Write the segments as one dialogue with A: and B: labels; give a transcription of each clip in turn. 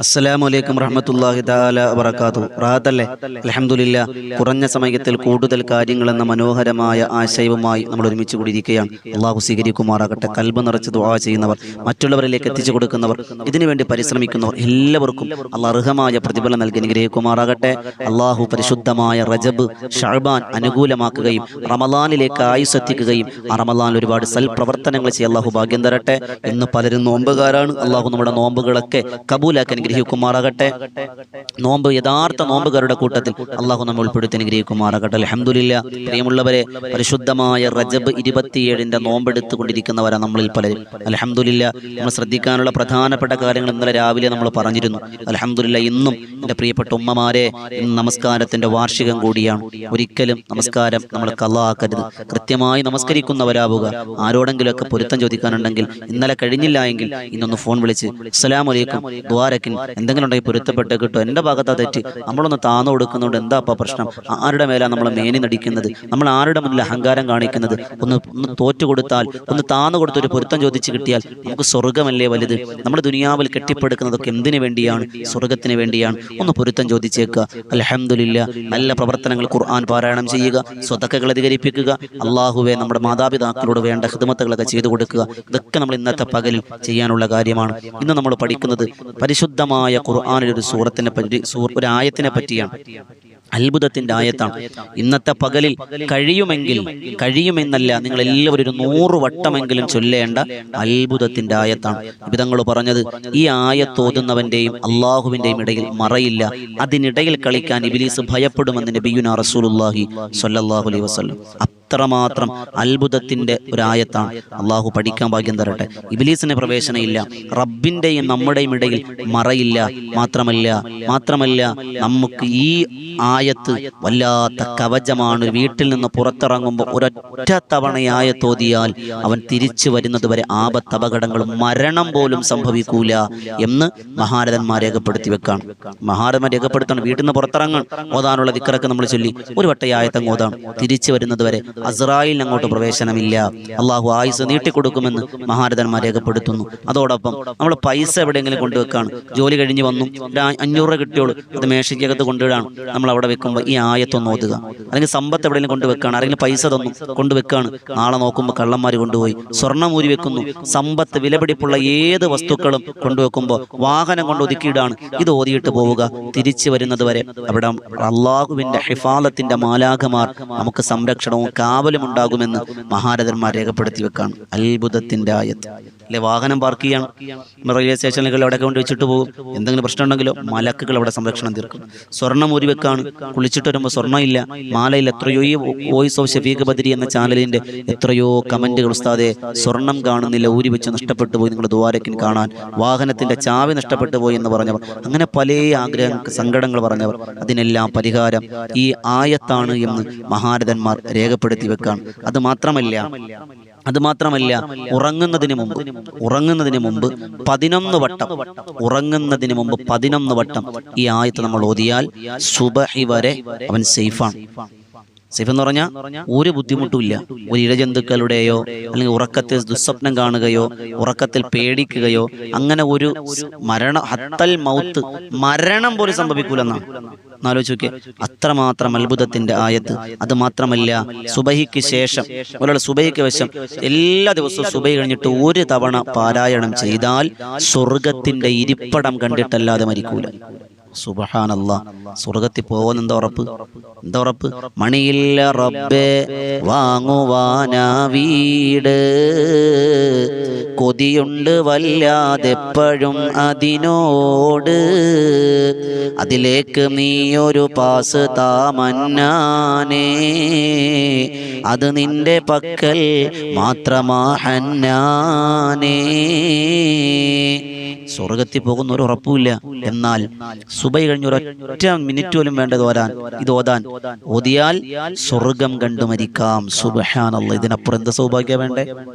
A: അസ്സലാമലൈക്കും വറഹ്മത്തുള്ളാഹി തആല വബറകാതുഹു. റാഹത്തല്ലേ? അൽഹംദുലില്ലാ. കുറഞ്ഞ സമയത്തിൽ കൂടുതൽ കാര്യങ്ങൾ എന്ന മനോഹരമായ ആശയവുമായി നമ്മൾ ഒരുമിച്ച് കൂടിയിരിക്കുകയാണ്. അള്ളാഹു സ്വീകരിക്കുമാറാകട്ടെ. കൽബ് നിറച്ച് ദുആ ചെയ്യുന്നവർ, മറ്റുള്ളവരിലേക്ക് എത്തിച്ചു കൊടുക്കുന്നവർ, ഇതിനുവേണ്ടി പരിശ്രമിക്കുന്നവർ എല്ലാവർക്കും അള്ളാഹു അർഹമായ പ്രതിഫലം നൽകി അനുഗ്രഹിക്കുമാറാകട്ടെ. അള്ളാഹു പരിശുദ്ധമായ റജബ് ഷഅബാൻ അനുകൂലമാക്കുകയും റമളാനിലേക്ക് ആയുസ് എത്തിക്കുകയും ആ റമളാനിൽ ഒരുപാട് സൽപ്രവർത്തനങ്ങൾ ചെയ്യാൻ അള്ളാഹു ഭാഗ്യം തരട്ടെ. ഇന്ന് പലരും നോമ്പുകാരാണ്. അള്ളാഹു നമ്മുടെ നോമ്പുകളൊക്കെ കബൂലാക്കാൻ അനുഗ്രഹിക്കുമാറാകട്ടെ. നോമ്പ് യഥാർത്ഥ നോമ്പുകാരുടെ കൂട്ടത്തിൽ അള്ളാഹു നമ്മെ ഉൾപ്പെടുത്തി അനുഗ്രഹിക്കുമാറാകട്ടെ. അൽഹംദുലില്ലാ. പ്രിയമുള്ളവരെ, പരിശുദ്ധമായ റജബ് 27 നോമ്പെടുത്തുകൊണ്ടിരിക്കുന്നവരാണ് നമ്മളിൽ പലരും. അൽഹംദുലില്ലാ. നമ്മൾ ശ്രദ്ധിക്കാനുള്ള പ്രധാനപ്പെട്ട കാര്യങ്ങൾ ഇന്നലെ രാവിലെ നമ്മൾ പറഞ്ഞിരുന്നു. അൽഹംദുലില്ലാ. ഇന്നും എൻ്റെ പ്രിയപ്പെട്ട ഉമ്മമാരെ, ഇന്ന് നമസ്കാരത്തിന്റെ വാർഷികം കൂടിയാണ്. ഒരിക്കലും നമസ്കാരം നമ്മൾ ഖളാക്കരുത്. കൃത്യമായി നമസ്കരിക്കുന്നവരാവുക. ആരോടെങ്കിലുമൊക്കെ പൊരുത്തം ചോദിക്കാനുണ്ടെങ്കിൽ, ഇന്നലെ കഴിഞ്ഞില്ല എങ്കിൽ ഇന്നൊന്ന് ഫോൺ വിളിച്ച് അസ്സലാമു അലൈക്കും ദ്വാരക്കിൻ എന്തെങ്കിലും ഉണ്ടെങ്കിൽ പൊരുത്തപ്പെട്ട് കിട്ടും, എൻ്റെ ഭാഗത്താ തെറ്റ്, നമ്മളൊന്ന് താന്നു കൊടുക്കുന്നുണ്ട്, എന്താ അപ്പം പ്രശ്നം, ആരുടെ മേലാണ് നമ്മൾ മേനി നടിക്കുന്നത്, നമ്മൾ ആരുടെ മുന്നിൽ അഹങ്കാരം കാണിക്കുന്നത്, ഒന്ന് തോറ്റു കൊടുത്താൽ, ഒന്ന് താന്നു കൊടുത്തൊരു പൊരുത്തം ചോദിച്ച് കിട്ടിയാൽ നമുക്ക് സ്വർഗമല്ലേ വലുത്. നമ്മൾ ദുനിയാവിൽ കെട്ടിപ്പടുക്കുന്നതൊക്കെ എന്തിനു വേണ്ടിയാണ്? സ്വർഗത്തിന് വേണ്ടിയാണ്. ഒന്ന് പൊരുത്തം ചോദിച്ചേക്കുക. അൽഹംദുലില്ലാ. നല്ല പ്രവർത്തനങ്ങൾ, ഖുർആൻ പാരായണം ചെയ്യുക, സ്വതക്കകൾ അധികരിപ്പിക്കുക, അള്ളാഹുവെ നമ്മുടെ മാതാപിതാക്കളോട് വേണ്ട ഖിദ്മത്തുകളൊക്കെ ചെയ്തു കൊടുക്കുക. ഇതൊക്കെ നമ്മൾ ഇന്നത്തെ പകലിൽ ചെയ്യാനുള്ള കാര്യമാണ്. ഇന്ന് നമ്മൾ പഠിക്കുന്നത് പരിശുദ്ധമായ ഖുർആനിൽ ഒരു സൂറത്തിനെ പറ്റി, ഒരു ആയത്തിനെ പറ്റിയാണ്. അത്ഭുതത്തിന്റെ ആയത്താണ്. ഇന്നത്തെ പകലിൽ കഴിയുമെന്നല്ല, നിങ്ങൾ എല്ലാവരും 100 വട്ടമെങ്കിലും ചൊല്ലേണ്ട അത്ഭുതത്തിന്റെ ആയത്താണ്. നബിതങ്ങൾ പറഞ്ഞത്, ഈ ആയത്ത് ഓതുന്നവന്റെയും അള്ളാഹുവിന്റെയും ഇടയിൽ മറയില്ല, അതിനിടയിൽ കളിക്കാൻ ഇബ്ലീസ് ഭയപ്പെടുമെന്ന് നബിയുനാ റസൂലുള്ളാഹി സ്വല്ലല്ലാഹു അലൈഹി വസല്ലം. അത്രമാത്രം അത്ഭുതത്തിന്റെ ഒരായത്താണ്. അള്ളാഹു പഠിക്കാൻ ഭാഗ്യം തരട്ടെ. ഇബ്ലീസിന് പ്രവേശനമില്ല, റബ്ബിന്റെയും നമ്മുടെയും ഇടയിൽ മറയില്ല. മാത്രമല്ല നമുക്ക് ഈ ആയത്ത് വല്ലാത്ത കവചമാണ്. വീട്ടിൽ നിന്ന് പുറത്തിറങ്ങുമ്പോൾ ഒരൊറ്റ തവണ ആയത്ത് ഓതിയാൽ അവൻ തിരിച്ചു വരുന്നത് വരെ ആപത്ത്, അപകടങ്ങളും മരണം പോലും സംഭവിക്കൂല എന്ന് മഹാരഥന്മാർ രേഖപ്പെടുത്തി വെക്കാണ്. മഹാരഥന്മാർ രേഖപ്പെടുത്താണ്. വീട്ടിൽ നിന്ന് പുറത്തിറങ്ങാൻ ഓതാനുള്ള ദിക്റൊക്കെ നമ്മൾ ചൊല്ലി ഒരു വട്ട ആയത്തങ്ങ് ഓതാം, തിരിച്ചു വരുന്നത് വരെ അസ്രായിൽ അങ്ങോട്ട് പ്രവേശനമില്ല. അള്ളാഹു ആയുസ് നീട്ടിക്കൊടുക്കുമെന്ന് മഹാരഥന്മാർ രേഖപ്പെടുത്തുന്നു. അതോടൊപ്പം നമ്മൾ പൈസ എവിടെയെങ്കിലും കൊണ്ടുവെക്കാണ്, ജോലി കഴിഞ്ഞ് വന്നു, ഒരു 500 രൂപ കിട്ടിയോളൂ, ഇത് മേശയ്ക്കകത്ത് കൊണ്ടുവിടാണ്, നമ്മൾ അവിടെ വെക്കുമ്പോൾ ഈ ആയത്തൊന്ന് ഓതുക. അല്ലെങ്കിൽ സമ്പത്ത് എവിടെയെങ്കിലും കൊണ്ടുവെക്കാണ്, ആരെങ്കിലും പൈസ തന്നു കൊണ്ടുവെക്കാണ്, നാളെ നോക്കുമ്പോൾ കള്ളന്മാർ കൊണ്ടുപോയി. സ്വർണ്ണം ഊരി വെക്കുന്നു, സമ്പത്ത്, വിലപിടിപ്പുള്ള ഏത് വസ്തുക്കളും കൊണ്ടുവെക്കുമ്പോൾ വാഹനം കൊണ്ട് ഒതുക്കിയിടാണ്. ഇത് ഓതിയിട്ട് പോവുക, തിരിച്ചു വരുന്നത് വരെ അവിടെ അള്ളാഹുവിന്റെ ഹിഫാലത്തിന്റെ മാലാഖമാർ നമുക്ക് സംരക്ഷണവും കാവലും ഉണ്ടാകുമെന്ന് മഹാരഥന്മാർ രേഖപ്പെടുത്തി വെക്കാണ്. അത്ഭുതത്തിന്റെ ആയത്ത് അല്ലെ. വാഹനം പാർക്ക് ചെയ്യണം, റെയിൽവേ സ്റ്റേഷനുകളിൽ അവിടെ കൊണ്ട് വെച്ചിട്ട് പോകും, എന്തെങ്കിലും പ്രശ്നം ഉണ്ടെങ്കിലോ മലക്കുകൾ അവിടെ സംരക്ഷണം തീർക്കും. സ്വർണ്ണം ഊരി വെക്കാണ്, കുളിച്ചിട്ട് വരുമ്പോൾ സ്വർണ്ണം ഇല്ല, മാലയിൽ. എത്രയോ ഈ വോയിസ് ഓഫ് ഷഫീഖ് ബദരി എന്ന ചാനലിന്റെ എത്രയോ കമന്റുകൾ, ഉസ്താദെ സ്വർണ്ണം കാണുന്നില്ല, ഊരി വെച്ച് നഷ്ടപ്പെട്ടു പോയി, നിങ്ങൾ ദ്വാരക്കിൻ കാണാൻ, വാഹനത്തിന്റെ ചാവി നഷ്ടപ്പെട്ടു പോയി എന്ന് പറഞ്ഞവർ, അങ്ങനെ പല സങ്കടങ്ങൾ പറഞ്ഞവർ, അതിനെല്ലാം പരിഹാരം ഈ ആയത്താണ് എന്ന് മഹാരഥന്മാർ രേഖപ്പെടുത്തി വെക്കാണ്. അത് മാത്രമല്ല ഉറങ്ങുന്നതിന് മുമ്പ് 11 വട്ടം ഈ ആയത്ത് നമ്മൾ ഓതിയാൽ സുബഹി വരെ അവൻ സേഫാണ്. സേഫ് എന്ന് പറഞ്ഞാൽ ഒരു ബുദ്ധിമുട്ടുമില്ല. ഒരു ഇഴജന്തുക്കളുടെയോ അല്ലെങ്കിൽ ഉറക്കത്തിൽ ദുസ്വപ്നം കാണുകയോ ഉറക്കത്തിൽ പേടിക്കുകയോ അങ്ങനെ ഒരു ഹത്തൽ മൗത്ത്, മരണം പോലും സംഭവിക്കൂലെന്നാണ്. ആലോചിച്ച് നോക്കിയേ, അത്രമാത്രം അത്ഭുതത്തിന്റെ ആയത്ത്. അത് മാത്രമല്ല, സുബഹിക്ക് ശേഷം ഒരാൾ സുബഹിക്ക് വശം എല്ലാ ദിവസവും സുബഹി കഴിഞ്ഞിട്ട് ഒരു തവണ പാരായണം ചെയ്താൽ സ്വർഗത്തിന്റെ ഇരിപ്പടം കണ്ടിട്ടല്ലാതെ മരിക്കൂല. സുബ്ഹാനല്ലാഹ്. സ്വർഗത്തിൽ പോകുന്ന എന്താ ഉറപ്പ്? മണിയില്ല റബ്ബേ വാങ്ങുവാനാ വീട്, കൊതിയുണ്ട് വല്ലാതെപ്പോഴും അതിനോട്, അതിലേക്ക് നീയൊരു പാസ് താമന്നാനേ, അത് നിന്റെ പക്കൽ മാത്രമാ ഹന്നാനേ. സ്വർഗത്തിൽ പോകുന്ന ഒരു ഉറപ്പുമില്ല. എന്നാൽ സുബഹി കഴിഞ്ഞ ഒരൊറ്റ മിനിറ്റ് പോലും വേണ്ടത് ഓതിയാൽ സ്വർഗം കണ്ടു മരിക്കാം. സുബ്ഹാനല്ലാഹ്. ഇതിനപ്പുറം എന്ത് സൗഭാഗ്യം വേണ്ടേ?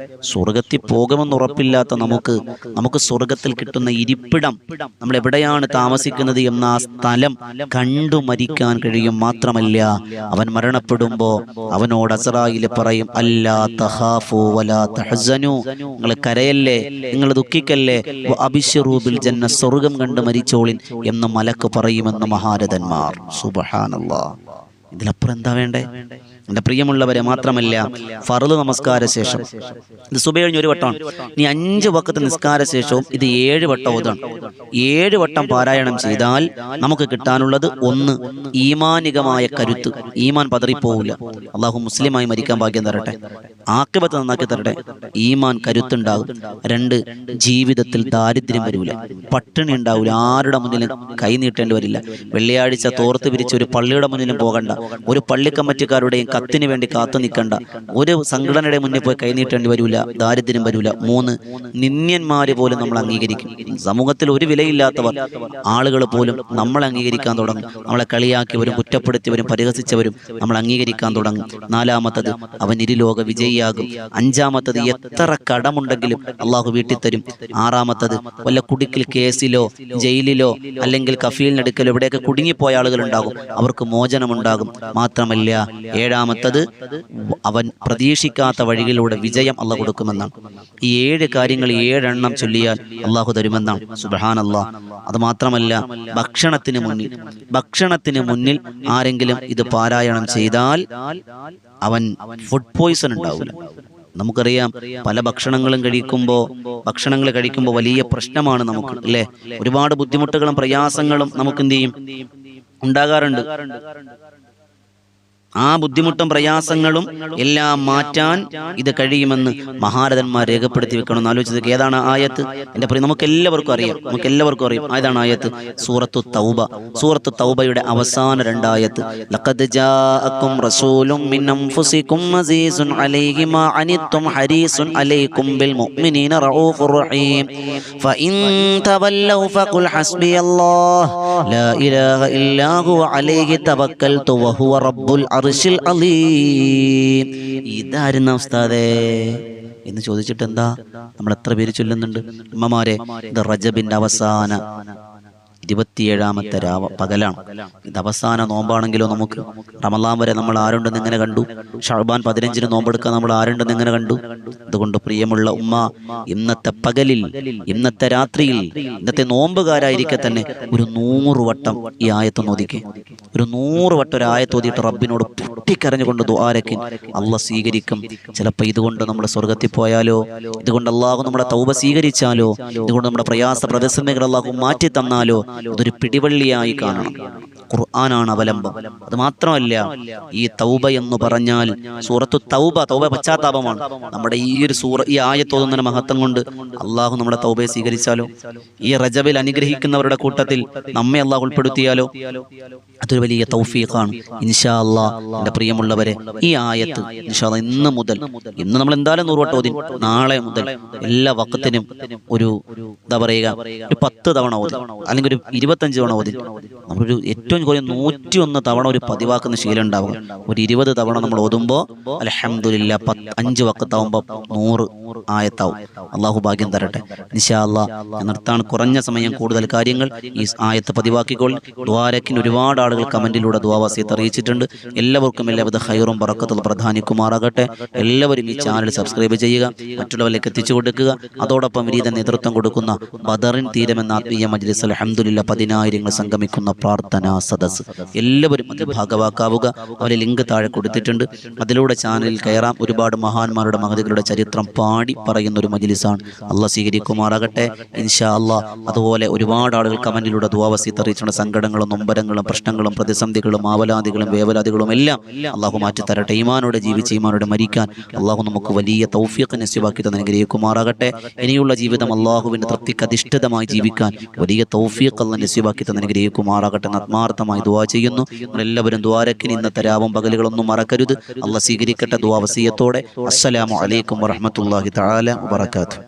A: സ്വർഗത്തിൽ പോകുമെന്ന് ഉറപ്പില്ലാത്ത നമുക്ക് സ്വർഗത്തിൽ കിട്ടുന്ന ഇരിപ്പിടം, നമ്മൾ എവിടെയാണ് താമസിക്കുന്നത് എന്ന ആ സ്ഥലം കണ്ടു മരിക്കാൻ കഴിയും. മാത്രമല്ല, അവൻ മരണപ്പെടുമ്പോ അവനോട് അസ്റായിൽ പറയും, അല്ലാ തഖാഫു വലാ തഹ്സനു, നിങ്ങൾ കരയല്ലേ, നിങ്ങൾ ദുഃഖിക്കല്ലേ, വഅബ്ശിറൂ അബിശ്ശിറൂ ബിൽ ജന്ന, സ്വർഗം കണ്ട് മരിച്ചോളിൻ എന്ന് മലക്ക് പറയുമെന്ന് മഹാരഥന്മാർ. സുബ്ഹാനല്ലാഹ്. ഇതിലപ്പുറം എന്താ വേണ്ടേ? എൻ്റെ പ്രിയമുള്ളവരെ, മാത്രമല്ല ഫർള് നമസ്കാര ശേഷം ഇത് സുബഹി കഴിഞ്ഞ് ഒരു വട്ടമാണ്, ഇനി 5 വഖത്ത് നിസ്കാര ശേഷവും ഇത് 7 വട്ടം ഓതണം. 7 വട്ടം പാരായണം ചെയ്താൽ നമുക്ക് കിട്ടാനുള്ളത് 1 ഈമാനികമായ കരുത്ത്, ഈമാൻ പതറിപ്പോവില്ല. അള്ളാഹു മുസ്ലിമായി മരിക്കാൻ ഭാഗ്യം തരട്ടെ, ആഖിബത്ത് നന്നാക്കി തരട്ടെ, ഈമാൻ കരുത്തുണ്ടാകും. 2 ജീവിതത്തിൽ ദാരിദ്ര്യം വരില്ല, പട്ടിണി ഉണ്ടാവില്ല, ആരുടെ മുന്നിലും കൈ നീട്ടേണ്ടി വരില്ല. വെള്ളിയാഴ്ച തോർത്ത് പിരിച്ച് ഒരു പള്ളിയുടെ മുന്നിലും പോകണ്ട, ഒരു പള്ളി കമ്മിറ്റിക്കാരുടെയും കത്തിന് വേണ്ടി കാത്തു നിൽക്കണ്ട, ഒരു സംഘടനയുടെ മുന്നിൽ പോയി കൈനീട്ടേണ്ടി വരില്ല, ദാരിദ്ര്യം വരില്ല. 3 നിന്ദ്യന്മാര് പോലും നമ്മൾ അംഗീകരിക്കും. സമൂഹത്തിൽ ഒരു വിലയില്ലാത്തവർ ആളുകൾ പോലും നമ്മളെ അംഗീകരിക്കാൻ തുടങ്ങും. നമ്മളെ കളിയാക്കിയവരും കുറ്റപ്പെടുത്തിയവരും പരിഹസിച്ചവരും നമ്മൾ അംഗീകരിക്കാൻ തുടങ്ങും. 4-മത്തത് അവൻ ഇരുലോക വിജയിയാകും. 5-മത്തത് എത്ര കടമുണ്ടെങ്കിലും അള്ളാഹു വീട്ടിത്തരും. 6-മത്തത് വല്ല കുടുക്കിൽ കേസിലോ ജയിലിലോ അല്ലെങ്കിൽ കഫീലിനെടുക്കലോ ഇവിടെയൊക്കെ കുടുങ്ങിപ്പോയ ആളുകളുണ്ടാകും, അവർക്ക് മോചനമുണ്ടാകും. മാത്രമല്ല 7-മത്തത് അവൻ പ്രതീക്ഷിക്കാത്ത വഴികളിലൂടെ വിജയം അള്ളാഹു കൊടുക്കുമെന്നാണ്. ഈ 7 കാര്യങ്ങൾ 7 എണ്ണം ചൊല്ലിയാൽ അള്ളാഹു തരുമെന്നാണ്. സുബ്ഹാനല്ലാഹ്. അത് മാത്രമല്ല ഭക്ഷണത്തിന് മുന്നിൽ ആരെങ്കിലും ഇത് പാരായണം ചെയ്താൽ അവൻ ഫുഡ് പോയ്സൺ ഉണ്ടാവില്ല. നമുക്കറിയാം, പല ഭക്ഷണങ്ങൾ കഴിക്കുമ്പോൾ വലിയ പ്രശ്നമാണ് നമുക്ക്, അല്ലേ? ഒരുപാട് ബുദ്ധിമുട്ടുകളും പ്രയാസങ്ങളും നമുക്ക് എന്ത് ചെയ്യും, ഉണ്ടാകാറുണ്ട്. ആ ബുദ്ധിമുട്ടും പ്രയാസങ്ങളും എല്ലാം മാറ്റാൻ ഇത് കഴിയുമെന്ന് മഹാരഥന്മാർ രേഖപ്പെടുത്തി വെക്കണം. ആലോചിച്ചത് ഏതാണ് ആയത്ത്? എൻ്റെ പ്രിയ, നമുക്ക് എല്ലാവർക്കും അറിയാം. ഏതാണ് ആയത്ത്? സൂറത്തു തൗബയുടെ അവസാന 2 ആയത്ത്. ലഖദ് ജാഅക്കും റസൂലും മിൻ അൻഫുസികും അസീസുൻ അലൈഹി മാ അനിത്തും ഹരീസുൻ അലൈക്കും ബിൽ മുഅ്മിനീന റഊഫുർ റഹീം ഫഇൻ തവല്ലൗ ഫഖുൽ ഹസ്ബിയല്ലാഹ് ലാ ഇലാഹ ഇല്ലാ ഹുവ അലൈഹി തവക്കൽതു വഹുവ റബ്ബുൽ അർശിൽ അലീം. ഇതായിരുന്നു ഉസ്താദേ എന്ന് ചോദിച്ചിട്ട് എന്താ, നമ്മൾ എത്ര പേര് ചൊല്ലുന്നുണ്ട്? ഉമ്മമാരെ, ഇത് റജബിന്റെ അവസാന 27-ാമത്തെ പകലാണ്. ഇത് അവസാന നോമ്പാണെങ്കിലോ നമുക്ക് റമളാൻ വരെ നമ്മൾ ആരുണ്ടെന്ന് എങ്ങനെ കണ്ടു? ഷഅബാൻ 15-ന് നോമ്പെടുക്കാൻ നമ്മൾ ആരുണ്ടെന്ന് എങ്ങനെ കണ്ടു? അതുകൊണ്ട് പ്രിയമുള്ള ഉമ്മ, ഇന്നത്തെ പകലിൽ, ഇന്നത്തെ രാത്രിയിൽ, ഇന്നത്തെ നോമ്പുകാരായിരിക്കെ തന്നെ ഒരു 100 വട്ടം ഈ ആയത്ത് നോദിക്കേ. ഒരു 100 വട്ടം ഒരു ആയത്ത് ഓതിയിട്ട് റബ്ബിനോട് പൊട്ടിക്കരഞ്ഞുകൊണ്ട് ദുആരക്കിൻ അള്ളാഹ് സ്വീകരിക്കും. ചിലപ്പോൾ ഇതുകൊണ്ട് നമ്മൾ സ്വർഗത്തിൽ പോയാലോ, ഇതുകൊണ്ട് അള്ളാഹു നമ്മുടെ തൗബ സ്വീകരിച്ചാലോ, ഇതുകൊണ്ട് നമ്മുടെ പ്രയാസ പ്രതിസന്ധികൾ അള്ളാഹു മാറ്റി തന്നാലോ, ഇതൊരു പിടിവള്ളിയായി കാണണം. ഖുർആനാണ് അവലംബം. അത് മാത്രമല്ല, ഈ തൗബ എന്ന് പറഞ്ഞാൽ സൂറത്തു തൗബ പശ്ചാത്താപമാണ്. നമ്മുടെ ഈ ആയത്തോതുന്ന മഹത്വം കൊണ്ട് അള്ളാഹു നമ്മുടെ തൗബയെ സ്വീകരിച്ചാലോ, ഈ റജബിൽ അനുഗ്രഹിക്കുന്നവരുടെ കൂട്ടത്തിൽ നമ്മെ അള്ളാഹു ഉൾപ്പെടുത്തിയാലോ, അതൊരു വലിയ തൗഫീഖാണ്. ഇൻഷാ അല്ലാഹ് എൻ്റെ പ്രിയമുള്ളവരെ, ഈ ആയത്ത് ഇൻഷാ അല്ലാഹ് ഇന്ന് നമ്മൾ എന്തായാലും 100 വട്ടം ഓതി, നാളെ മുതൽ എല്ലാ വഖത്തിനും ഒരു 10 തവണ ഓതി, അല്ലെങ്കിൽ ഒരു 25 തവണ ഓതി. നമ്മളൊരു ഏറ്റവും കുറഞ്ഞ 101 തവണ ഒരു പതിവാക്കുന്ന ശീലം ഉണ്ടാവുക. ഒരു 20 തവണ നമ്മൾ ഓതുമ്പോൾ അൽഹംദുലില്ലാഹ് 5 വഖത്താവുമ്പോൾ 100 ആയത്താവും. അള്ളാഹു ഭാഗ്യം തരട്ടെ. ഇൻഷാ അല്ലാഹ് നിർത്താണ്, കുറഞ്ഞ സമയം കൂടുതൽ കാര്യങ്ങൾ ഈ ആയത്ത് പതിവാക്കിക്കോൾ. ദ്വാരക്കിന് ഒരുപാട് ആളുകൾ കമന്റിലൂടെ ദുആവസിയത്ത് അറിയിച്ചിട്ടുണ്ട്. എല്ലാവർക്കും എല്ലാവിധ ഖൈറും ബറക്കത്തും പ്രധാനിക്കുമാറാകട്ടെ. എല്ലാവരും ഈ ചാനൽ സബ്സ്ക്രൈബ് ചെയ്യുക, മറ്റുള്ളവരിലേക്ക് എത്തിച്ചു കൊടുക്കുക. അതോടൊപ്പം വിനീത നേതൃത്വം കൊടുക്കുന്ന ബദറിൻ തീരമെന്ന ആത്മീയ മജ്ലിസ് അൽഹംദുലില്ലാഹ് 10,000 സംഗമിക്കുന്ന പ്രാർത്ഥനാ സദസ്, എല്ലാവരും അതിൽ ഭാഗവാക്കാവുക. അവരെ ലിങ്ക് താഴെ കൊടുത്തിട്ടുണ്ട്, അതിലൂടെ ചാനലിൽ കയറാം. ഒരുപാട് മഹാന്മാരുടെ മഹതികളുടെ ചരിത്രം പാടി പറയുന്ന ഒരു മജ്ലിസാണ്. അള്ളാഹ് സ്വീകരിക്കുമാറാകട്ടെ ഇൻഷാ അല്ലാഹ്. അതുപോലെ ഒരുപാട് ആളുകൾ കമന്റിലൂടെ ദുആവസിയത്ത് അറിയിച്ചുകൊണ്ട് സങ്കടങ്ങളും നൊമ്പരങ്ങളും പ്രശ്നങ്ങളും പ്രതിസന്ധികളും ആവലാദികളും വേവലാദികളും എല്ലാം അള്ളാഹു മാറ്റി തരട്ടെ. ഈമാനോടെ ജീവിച്ച് ഈമാനോടെ മരിക്കാൻ അള്ളാഹു നമുക്ക് വലിയ തൗഫീഖ് നസീബാക്കി തന്നെ അനുഗ്രഹിക്കുമാറാകട്ടെ. ഇനിയുള്ള ജീവിതം അള്ളാഹുവിന്റെ തൃപ്തിക്ക് അധിഷ്ഠിതമായി ജീവിക്കാൻ വലിയ തൗഫീഖ് അല്ലാഹു നസീബാക്കി തന്നെ അനുഗ്രഹിക്കുമാറാകട്ടെ. ആത്മാർത്ഥമായി ദുആ ചെയ്യുന്നു. എല്ലാവരും ദ്വാരക്കിന് ഇന്നത്തെ രാവും പകലുകളൊന്നും മറക്കരുത്. അള്ളാഹ് സ്വീകരിക്കട്ടെ ദുആ വസിയത്തോടെ. അസ്സലാമു അലൈക്കും വറഹ്മത്തുള്ളാഹി തആല വബറകാതുഹു.